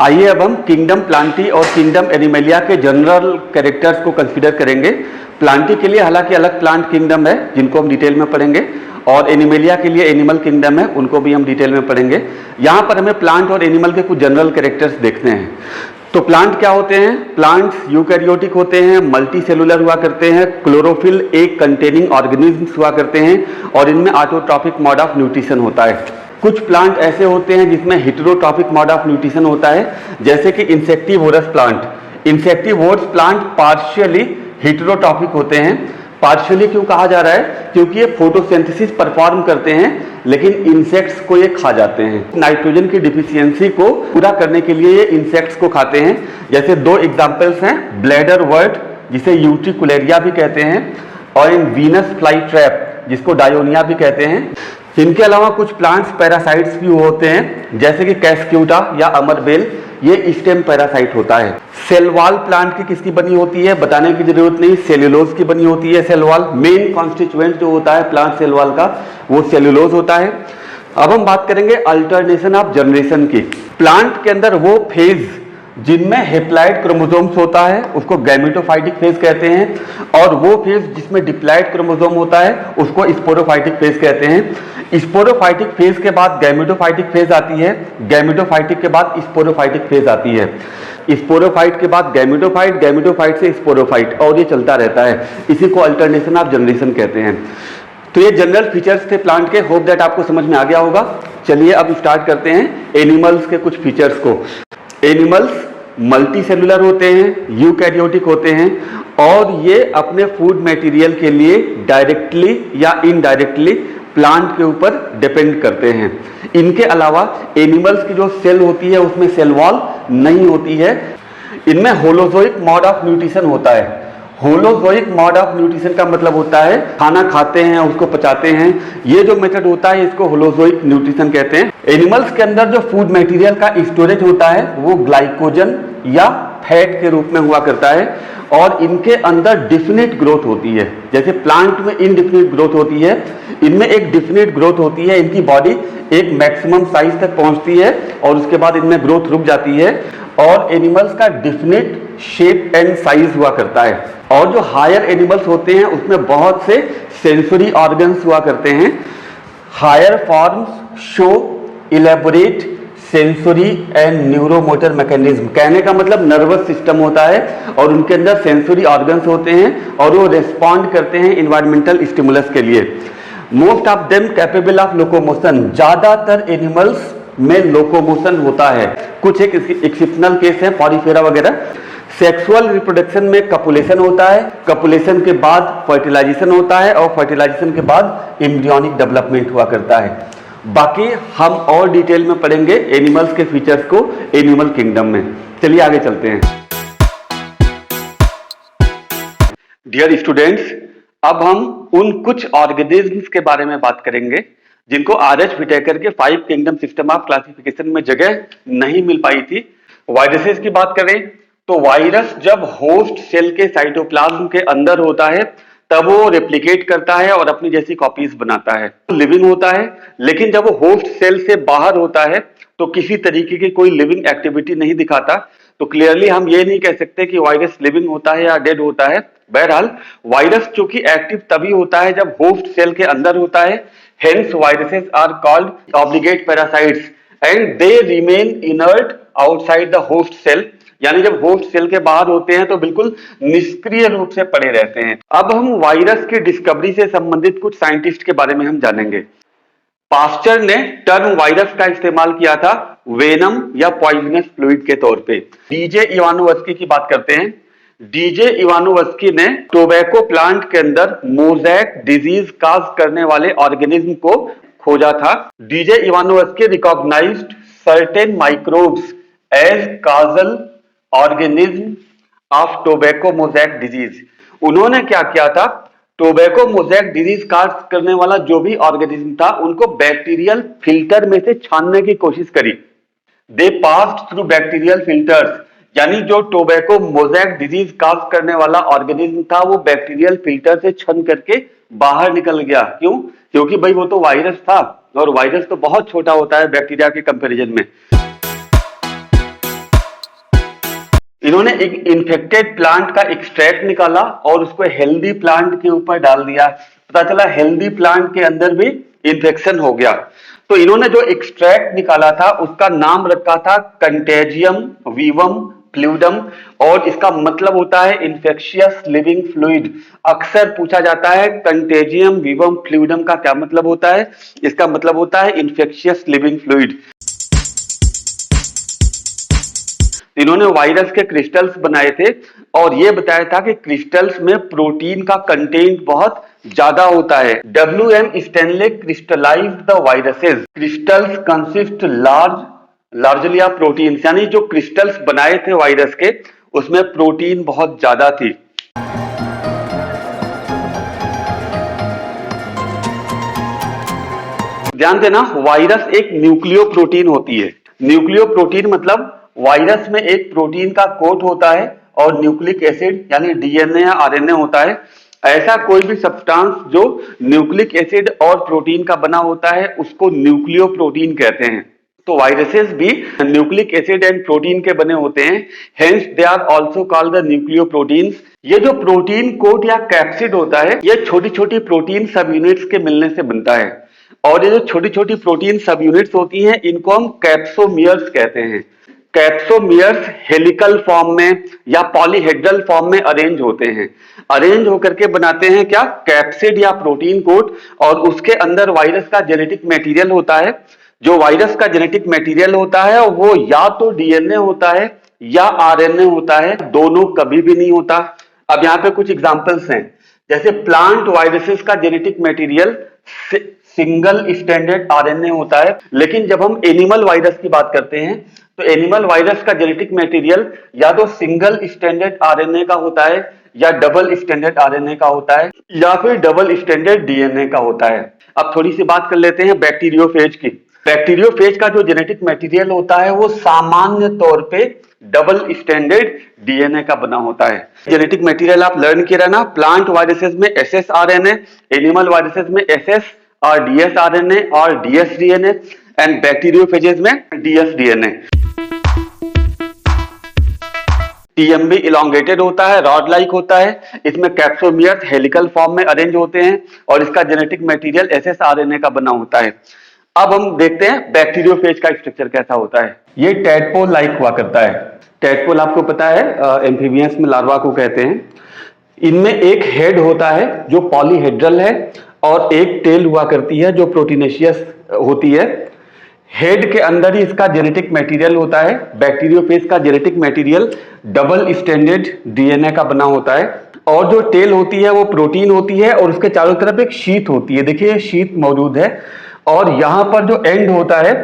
आइए अब हम किंगडम प्लांटी और किंगडम एनिमेलिया के जनरल कैरेक्टर्स को कंसीडर करेंगे। प्लांटी के लिए हालांकि अलग प्लांट किंगडम है जिनको हम डिटेल में पढ़ेंगे, और एनिमेलिया के लिए एनिमल किंगडम है, उनको भी हम डिटेल में पढ़ेंगे। यहाँ पर हमें प्लांट और एनिमल के कुछ जनरल कैरेक्टर्स देखने हैं। तो प्लांट क्या होते हैं? प्लांट्स यूकैरियोटिक होते हैं, मल्टी सेलुलर हुआ करते हैं, क्लोरोफिल एक कंटेनिंग ऑर्गेनिज्म हुआ करते हैं, और इनमें ऑटोट्रॉपिक मोड ऑफ न्यूट्रिशन होता है। कुछ प्लांट ऐसे होते हैं जिसमें हेटेरोट्रॉपिक मोड ऑफ न्यूट्रिशन होता है, जैसे कि insectivorous plant. Insectivorous plant partially heterotrophic होते हैं। पार्शियली क्यों कहा जा रहा है? क्योंकि ये फोटोसिंथेसिस परफॉर्म करते हैं, लेकिन इंसेक्ट्स को ये खा जाते हैं। नाइट्रोजन की डिफिशियंसी को पूरा करने के लिए ये इंसेक्ट्स को खाते हैं। जैसे दो एग्जांपल्स हैं, ब्लैडर वर्ट जिसे यूट्रिकुलेरिया भी कहते हैं, और इन वीनस फ्लाई ट्रैप जिसको डायोनिया भी कहते हैं। इनके अलावा कुछ प्लांट्स पैरासाइट्स भी होते हैं, जैसे कि कैस्क्यूटा या अमरबेल, ये स्टेम पैरासाइट होता है। सेल वॉल प्लांट की किसकी बनी होती है? बताने की जरूरत नहीं, सेल्यूलोज की बनी होती है। सेल वॉल मेन कॉन्स्टिट्यूएंट जो होता है प्लांट सेल वॉल का, वो सेल्यूलोज होता है। अब हम बात करेंगे अल्टरनेशन ऑफ जनरेशन की। प्लांट के अंदर वो फेज जिनमें हेप्लॉइड क्रोमोसोम्स होता है उसको गैमेटोफाइटिक फेज कहते हैं, और वो फेज जिसमें डिप्लॉइड क्रोमोसोम होता है उसको स्पोरोफाइटिक फेज कहते हैं। स्पोरोफाइटिक फेज के बाद गैमेटोफाइटिक फेज आती है, गैमेटोफाइटिक के बाद स्पोरोफाइटिक फेज आती है, स्पोरोफाइट के बाद गैमेटोफाइट, गैमेटोफाइट से स्पोरोफाइट, और ये चलता रहता है। इसी को अल्टरनेशन ऑफ जनरेशन कहते हैं। तो ये जनरल फीचर्स थे प्लांट के। होप दैट आपको समझ में आ गया होगा। चलिए अब स्टार्ट करते हैं एनिमल्स के कुछ फीचर्स को। एनिमल्स मल्टी सेलुलर होते हैं, यूकैरियोटिक होते हैं, और ये अपने फूड मटेरियल के लिए डायरेक्टली या इनडायरेक्टली प्लांट के ऊपर डिपेंड करते हैं। इनके अलावा एनिमल्स की जो सेल होती है उसमें सेल वॉल नहीं होती है। इनमें होलोजोइक मोड ऑफ न्यूट्रिशन होता है। होलोजोइक मोड ऑफ न्यूट्रिशन का मतलब होता है खाना खाते हैं उसको पचाते हैं, ये जो मेथड होता है इसको होलोजोइक न्यूट्रिशन कहते हैं। एनिमल्स के अंदर जो फूड मटेरियल का स्टोरेज होता है वो ग्लाइकोजन या फैट के रूप में हुआ करता है, और इनके अंदर डिफिनिट ग्रोथ होती है। जैसे प्लांट में इनडिफिनिट ग्रोथ होती है, इनमें एक डिफिनिट ग्रोथ होती है। इनकी बॉडी एक मैक्सिमम साइज तक पहुंचती है और उसके बाद इनमें ग्रोथ रुक जाती है, और एनिमल्स का डिफिनिट शेप एंड साइज हुआ करता है। और जो हायर एनिमल्स होते हैं उसमें बहुत से सेंसरी ऑर्गन्स हुआ करते हैं। Higher forms show elaborate sensory and neuromotor mechanism. कहने का मतलब नर्वस सिस्टम होता है और उनके अंदर सेंसरी ऑर्गन्स होते हैं, और वो रेस्पॉन्ड करते हैं इन्वायरमेंटल स्टिमुलस के लिए। Most of them capable of locomotion. ज्यादातर एनिमल्स में लोकोमोशन होता है। कुछ एक एक्सेप्शनल केस है, पॉरीफेरा वगैरह। सेक्सुअल रिप्रोडक्शन में कपुलेशन होता है, कपुलेशन के बाद फर्टिलाइजेशन होता है, और फर्टिलाइजेशन के बाद एम्ब्रियोनिक डेवलपमेंट हुआ करता है। बाकी हम और डिटेल में पढ़ेंगे एनिमल्स के फीचर्स को एनिमल किंगडम में। चलिए आगे चलते हैं। डियर स्टूडेंट्स, अब हम उन कुछ ऑर्गेनिज्म्स के बारे में बात करेंगे जिनको आर.एच. व्हिटेकर के 5 किंगडम सिस्टम ऑफ क्लासिफिकेशन में जगह नहीं मिल पाई थी। वायरसेस की बात करें तो वायरस जब होस्ट सेल के साइटोप्लाज्म के अंदर होता है तब वो रेप्लिकेट करता है और अपनी जैसी कॉपीज बनाता है, लिविंग होता है। लेकिन जब वो होस्ट सेल से बाहर होता है तो किसी तरीके की कोई लिविंग एक्टिविटी नहीं दिखाता। तो क्लियरली हम ये नहीं कह सकते कि वायरस लिविंग होता है या डेड होता है। बहरहाल वायरस चूंकि एक्टिव तभी होता है जब होस्ट सेल के अंदर होता है। Hence viruses are called obligate parasites and they remain inert outside the host cell. यानी जब होस्ट सेल के बाहर होते हैं तो बिल्कुल निष्क्रिय रूप से पड़े रहते हैं। अब हम वायरस की डिस्कवरी से संबंधित कुछ साइंटिस्ट के बारे में हम जानेंगे। पास्चर ने टर्म वायरस का इस्तेमाल किया था वेनम या पॉइजनस फ्लूइड के तौर पे। डीजे इवानोवस्की की बात करते हैं। डीजे इवानोवस्की ने टोबैको प्लांट के अंदर मोज़ैक डिजीज काज करने वाले ऑर्गेनिज्म को खोजा था। D J Ivanowsky recognized certain microbes as causal organism of tobacco mosaic disease. उन्होंने क्या किया था, टोबैको मोज़ैक डिजीज काज करने वाला जो भी ऑर्गेनिज्म था उनको बैक्टीरियल फिल्टर में से छानने की कोशिश करी। दे पास्ड थ्रू बैक्टीरियल फिल्टर्स, यानी जो टोबैको मोज़ैक डिजीज काज करने वाला ऑर्गेनिज्म था वो बैक्टीरियल फिल्टर से छन करके बाहर निकल गया। क्यों? क्योंकि भाई वो तो वायरस था, और वायरस तो बहुत छोटा होता है बैक्टीरिया के कंपैरिजन में। इन्होंने एक इन्फेक्टेड प्लांट का एक्सट्रैक्ट निकाला और उसको हेल्दी प्लांट के ऊपर डाल दिया, पता चला हेल्दी प्लांट के अंदर भी इन्फेक्शन हो गया। तो इन्होंने जो एक्सट्रैक्ट निकाला था उसका नाम रखा था कंटेजियम वीवम फ्लूइडम, और इसका मतलब होता है इन्फेक्शियस लिविंग फ्लूइड। अक्सर पूछा जाता है कंटेजियम वीवम फ्लूइडम का क्या मतलब होता है, इसका मतलब होता है इन्फेक्शियस लिविंग फ्लूइड। इन्होंने वायरस के क्रिस्टल्स बनाए थे और यह बताया था कि क्रिस्टल्स में प्रोटीन का कंटेंट बहुत ज्यादा होता है। WM Stanley crystallised the viruses, crystals consist largely of protein, यानी जो क्रिस्टल्स बनाए थे वायरस के उसमें प्रोटीन बहुत ज्यादा थी। ध्यान देना, वायरस एक न्यूक्लियो प्रोटीन होती है। न्यूक्लियो प्रोटीन मतलब वायरस में एक प्रोटीन का कोट होता है और न्यूक्लिक एसिड यानी डीएनए या आरएनए होता है। ऐसा कोई भी सब्सटेंस जो न्यूक्लिक एसिड और प्रोटीन का बना होता है उसको न्यूक्लियो प्रोटीन कहते हैं। तो वायरसेस भी न्यूक्लिक एसिड एंड प्रोटीन के बने होते हैं, hence they are also called the nucleoproteins. ये जो प्रोटीन कोट या कैप्सिड होता है ये छोटी छोटी प्रोटीन सब यूनिट्स के मिलने से बनता है, और ये जो छोटी छोटी प्रोटीन सब यूनिट्स होती हैं इनको हम कैप्सोमियर्स कहते हैं। कैप्सोमियर्स हेलिकल फॉर्म में या पॉलीहेड्रल फॉर्म में अरेंज होते हैं, अरेंज होकर के बनाते हैं क्या, कैप्सिड या प्रोटीन कोट, और उसके अंदर वायरस का जेनेटिक मटेरियल होता है। जो वायरस का जेनेटिक मटेरियल होता है वो या तो डीएनए होता है या आरएनए होता है, दोनों कभी भी नहीं होता। अब यहाँ पे कुछ एग्जांपल्स हैं, जैसे प्लांट वायरसेस का genetic material single standard RNA होता है, लेकिन जब हम एनिमल वायरस की बात करते हैं तो एनिमल वायरस का जेनेटिक मटेरियल या तो सिंगल स्टैंडर्ड आरएनए का होता है या डबल स्टैंडर्ड आरएनए का होता है या फिर डबल स्टैंडर्ड डीएनए का होता है। अब थोड़ी सी बात कर लेते हैं बैक्टीरियोफेज की। बैक्टीरियोफेज का जो जेनेटिक मटेरियल होता है वो सामान्य तौर पे डबल स्टैंडर्ड डीएनए का बना होता है। जेनेटिक मटेरियल आप लर्न किया ना, प्लांट वायरसेस में एसएस आरएनए, एनिमल वायरसेस में एसएस और डीएस आरएनए और डीएस डीएनए, एंड बैक्टीरियोफेजेस में डीएस डीएनए। टीएमबी इलोंगेटेड होता है, रॉड लाइक होता है, इसमें कैप्सोमियर्स हेलिकल फॉर्म में अरेंज होते हैं और इसका जेनेटिक मटेरियल एसएस आरएनए का बना होता है। अब हम देखते हैं बैक्टीरियोफेज का स्ट्रक्चर कैसा होता है। ये टैडपोल लाइक हुआ करता है। टैडपोल आपको पता है एम्फीबियंस में लार्वा को कहते हैं। इनमें एक हेड होता है जो पॉलीहेड्रल है और एक टेल हुआ करती है जो प्रोटीनेशियस होती है। हेड के अंदर ही इसका जेनेटिक मटेरियल होता है। बैक्टीरियोफेज का genetic material double standard DNA का बना होता है, और जो टेल होती है वो प्रोटीन होती है और उसके चारों तरफ एक शीथ होती है। देखिए शीथ मौजूद है, और यहाँ पर जो एंड होता है,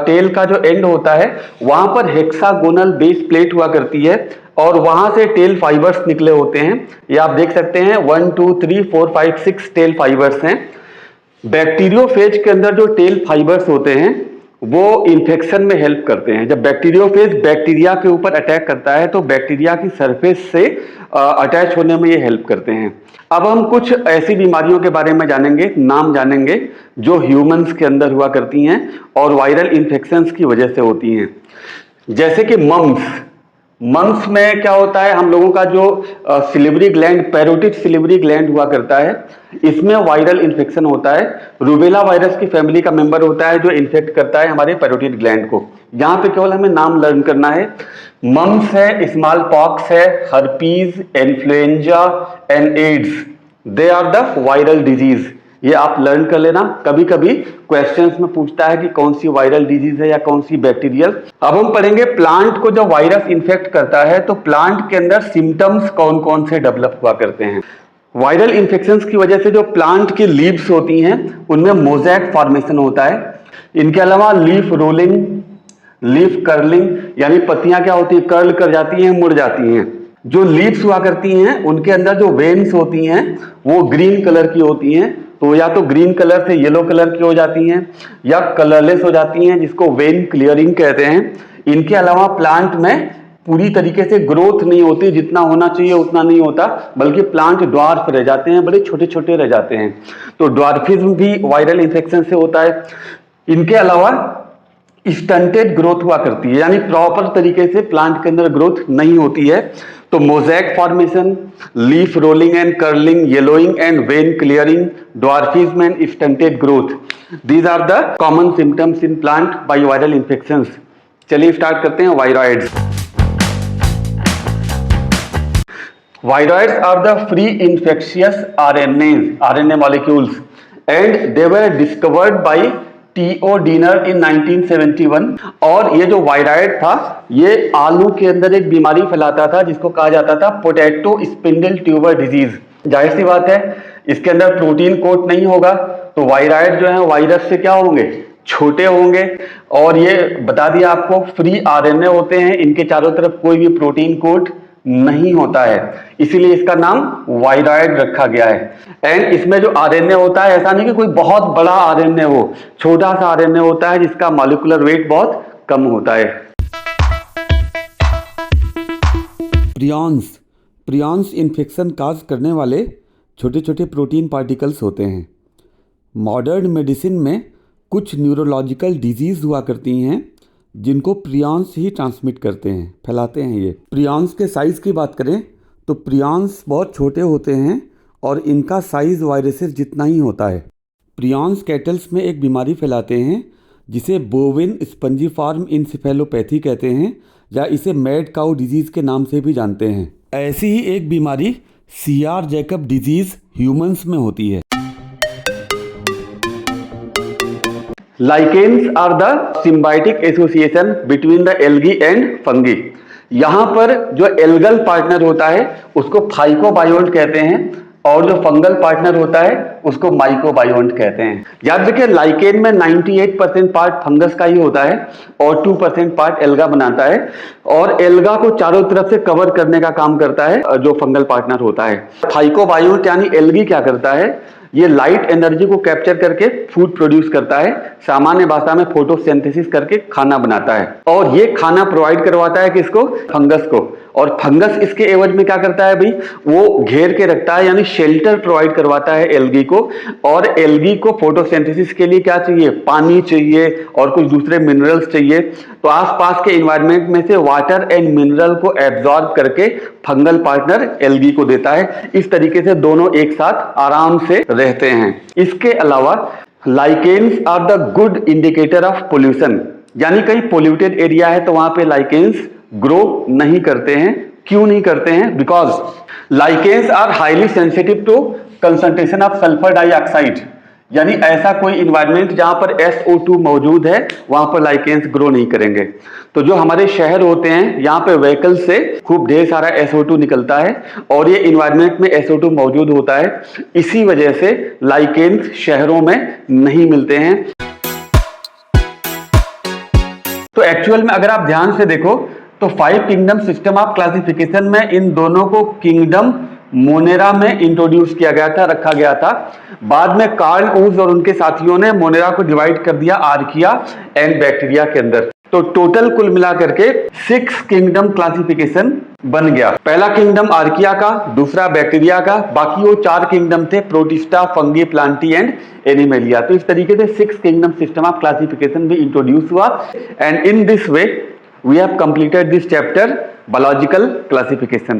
टेल का जो एंड होता है वहां पर हेक्सागोनल बेस प्लेट हुआ करती है और वहां से टेल फाइबर्स निकले होते हैं। ये आप देख सकते हैं 1 2 3 4 5 6 टेल फाइबर्स हैं। बैक्टीरियोफेज के अंदर जो टेल फाइबर्स होते हैं वो इन्फेक्शन में हेल्प करते हैं। जब बैक्टीरियोफेज बैक्टीरिया के ऊपर अटैक करता है तो बैक्टीरिया की सरफेस से अटैच होने में ये हेल्प करते हैं। अब हम कुछ ऐसी बीमारियों के बारे में जानेंगे, नाम जानेंगे जो ह्यूमंस के अंदर हुआ करती हैं और वायरल इन्फेक्शंस की वजह से होती हैं। जैसे कि मम्स में क्या होता है, हम लोगों का जो सिलिवरी ग्लैंड, पैरोटिड सिलिवरी ग्लैंड हुआ करता है, इसमें वायरल इन्फेक्शन होता है। रूबेला वायरस की फैमिली का मेंबर होता है जो इन्फेक्ट करता है हमारे पैरोटिड ग्लैंड को। यहाँ पे केवल हमें नाम लर्न करना है। मम्स है, स्मॉल पॉक्स है, herpes, influenza and AIDS, they are the viral disease. ये आप लर्न कर लेना, कभी कभी क्वेश्चंस में पूछता है कि कौन सी वायरल डिजीज है या कौन सी बैक्टीरियल। अब हम पढ़ेंगे प्लांट को जब वायरस इन्फेक्ट करता है तो प्लांट के अंदर सिम्टम्स कौन कौन से डेवलप हुआ करते हैं। वायरल इन्फेक्शंस की वजह से जो प्लांट की लीव्स होती हैं उनमें मोज़ेक फॉर्मेशन होता है। इनके अलावा लीफ रोलिंग, लीफ कर्लिंग, यानी पत्तियां क्या होती है, कर्ल कर जाती हैं, मुड़ जाती हैं। जो लीव्स हुआ करती हैं उनके अंदर जो वेन्स होती हैं वो ग्रीन कलर की होती हैं, तो या तो ग्रीन कलर से येलो कलर की हो जाती हैं या कलरलेस हो जाती हैं, जिसको वेन क्लियरिंग कहते हैं। इनके अलावा प्लांट में पूरी तरीके से ग्रोथ नहीं होती, जितना होना चाहिए उतना नहीं होता, बल्कि प्लांट ड्वार्फ रह जाते हैं, बड़े छोटे छोटे रह जाते हैं। तो ड्वार्फिज्म भी वायरल इन्फेक्शन से होता है। इनके अलावा स्टंटेड ग्रोथ हुआ करती है, यानी प्रॉपर तरीके से प्लांट के अंदर ग्रोथ नहीं होती है। तो mosaic formation, leaf rolling and curling, yellowing and vein clearing, dwarfism and stunted growth, these are the common symptoms in plant by viral infections. चलिए स्टार्ट करते हैं viroids. Viroids are the free infectious RNA molecules, and they were discovered by T.O. Diener in 1971। और ये जो viroid था ये आलू के अंदर एक बीमारी फैलाता था जिसको कहा जाता था पोटैटो स्पिंडल ट्यूबर डिजीज। जाहिर सी बात है इसके अंदर प्रोटीन कोट नहीं होगा, तो वायरॉइड जो है वायरस से क्या होंगे, छोटे होंगे। और ये बता दिया आपको फ्री आरएनए होते हैं, इनके चारों तरफ कोई भी प्रोटीन कोट नहीं होता है, इसीलिए इसका नाम वायरॉइड रखा गया है। एंड इसमें जो आरएनए होता है ऐसा नहीं कि कोई बहुत बड़ा आरएनए हो, छोटा सा आरएनए होता है जिसका मॉलिक्यूलर वेट बहुत कम होता है। प्रियॉन्स इन्फेक्शन काज करने वाले छोटे छोटे प्रोटीन पार्टिकल्स होते हैं। मॉडर्न मेडिसिन में कुछ न्यूरोलॉजिकल डिजीज हुआ करती हैं जिनको प्रियॉन्स ही ट्रांसमिट करते हैं, फैलाते हैं। ये प्रियॉन्स के साइज़ की बात करें तो प्रियॉन्स बहुत छोटे होते हैं और इनका साइज़ वायरसेस जितना ही होता है। प्रियॉन्स कैटल्स में एक बीमारी फैलाते हैं जिसे बोविन स्पंजिफॉर्म इंसेफेलोपैथी कहते हैं, या इसे मैड काउ डिजीज़ के नाम से भी जानते हैं। ऐसी ही एक बीमारी सीआर जैकब डिजीज़ ह्यूमंस में होती है। Lichens are the symbiotic association between the algae and fungi। यहाँ पर जो एल्गल पार्टनर होता है उसको फाइकोबायोन्ट कहते हैं और जो फंगल पार्टनर होता है उसको माइकोबायोन्ट कहते हैं। याद रखिए लाइकेन में 98% पार्ट फंगस का ही होता है और 2% पार्ट एल्गा बनाता है, और एल्गा को चारों तरफ से कवर करने का काम करता है जो फंगल पार्टनर होता है। फाइकोबायोन्ट यानी एल्गी क्या करता है, ये लाइट एनर्जी को कैप्चर करके फूड प्रोड्यूस करता है, सामान्य भाषा में फोटोसिंथेसिस करके खाना बनाता है, और ये खाना प्रोवाइड करवाता है किसको, फंगस को। और फंगस इसके एवज में क्या करता है भाई, वो घेर के रखता है, यानी शेल्टर प्रोवाइड करवाता है एल्गी को। और एल्गी को फोटोसिंथेसिस के लिए क्या चाहिए, पानी चाहिए और कुछ दूसरे मिनरल्स चाहिए। तो आसपास के एनवायरनमेंट में से वाटर एंड मिनरल को एब्जॉर्ब करके फंगल पार्टनर एल्गी को देता है। इस तरीके से दोनों एक साथ आराम से रहते हैं। इसके अलावा lichens are the good indicator of pollution, यानी कहीं पोल्यूटेड एरिया है तो वहां पे लाइकेन्स ग्रो नहीं करते हैं। क्यों नहीं करते हैं, because lichens are highly sensitive to concentration of sulphur dioxide, यानी ऐसा कोई इन्वायरमेंट जहां पर SO2 मौजूद है वहां पर लाइकेन्स ग्रो नहीं करेंगे। तो जो हमारे शहर होते हैं यहाँ पे व्हीकल से खूब ढेर सारा SO2 निकलता है और ये इन्वायरमेंट में SO2 मौजूद होता है, इसी वजह से लाइकेन्स शहरों में नहीं मिलते हैं। तो एक्चुअल में अगर आप ध्यान से देखो तो 5 किंगडम सिस्टम ऑफ क्लासिफिकेशन में इन दोनों को किंगडम मोनेरा में इंट्रोड्यूस किया गया था, रखा गया था। बाद में कार्ल ऊज और उनके साथियों ने मोनेरा को डिवाइड कर दिया आर्किया एंड बैक्टीरिया के अंदर। तो टोटल कुल मिलाकर के 6 किंगडम क्लासिफिकेशन बन गया। पहला किंगडम आर्किया का, दूसरा बैक्टीरिया का, बाकी वो 4 किंगडम थे protista, fungi, Plantae and animalia. तो इस तरीके से 6 किंगडम सिस्टम ऑफ क्लासिफिकेशन भी इंट्रोड्यूस हुआ। And in this way we have completed this chapter, biological classification।